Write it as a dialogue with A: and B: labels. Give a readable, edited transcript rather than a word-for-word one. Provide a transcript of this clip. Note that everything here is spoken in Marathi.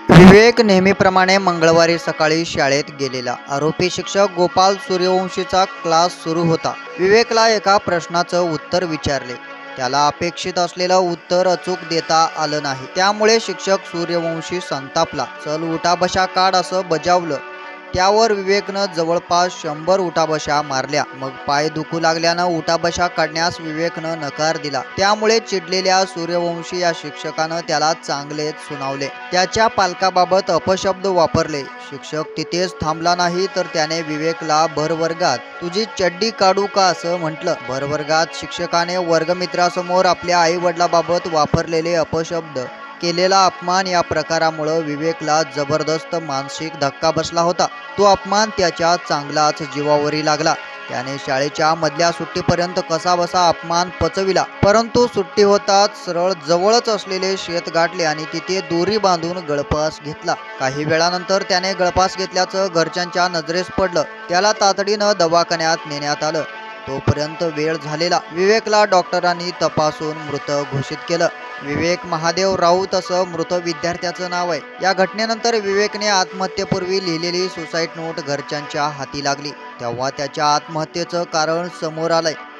A: विवेक नेहमीप्रमाणे मंगळवारी सकाळी शाळेत गेलेला. आरोपी शिक्षक गोपाल सूर्यवंशीचा क्लास सुरू होता. विवेकला एका प्रश्नाचं उत्तर विचारले. त्याला अपेक्षित असलेलं उत्तर अचूक देता आलं नाही. त्यामुळे शिक्षक सूर्यवंशी संतापला. चल उठाबशा काढ असं बजावलं. त्यावर विवेकनं जवळपास 100 उठाबशा मारल्या. मग पाय दुखू लागल्यानं उठाबशा काढण्यास विवेकनं नकार दिला. त्यामुळे चिडलेल्या सूर्यवंशी या शिक्षकानं त्याला चांगलेच सुनावले. त्याच्या पालकाबाबत अपशब्द वापरले. शिक्षक तिथेच थांबला नाही तर त्याने विवेकला भरवर्गात तुझी चड्डी काढू का असं म्हटलं. भरवर्गात शिक्षकाने वर्गमित्रासमोर आपल्या आई वडिलाबाबत वापरलेले अपशब्द केलेला अपमान या प्रकारामुळे विवेकला जबरदस्त मानसिक धक्का बसला होता. तो अपमान त्याच्या चांगलाच जीवावरी लागला. त्याने शाळेच्या मधल्या सुट्टीपर्यंत कसाबसा अपमान पचविला. परंतु सुट्टी होताच सरळ जवळच असलेले शेत गाठले आणि तिथे दोरी बांधून गळफास घेतला. काही वेळानंतर त्याने गळफास घेतल्याचं घरच्यांच्या नजरेस पडलं. त्याला तातडीनं दवाखान्यात नेण्यात आलं. तोपर्यंत वेळ झालेला. विवेकला डॉक्टरांनी तपासून मृत घोषित केलं. विवेक महादेव राऊत असं मृत विद्यार्थ्याचं नाव आहे. या घटनेनंतर विवेकने आत्महत्येपूर्वी लिहिलेली सुसाईड नोट घरच्यांच्या हाती लागली. तेव्हा त्याच्या आत्महत्येचं कारण समोर आलंय.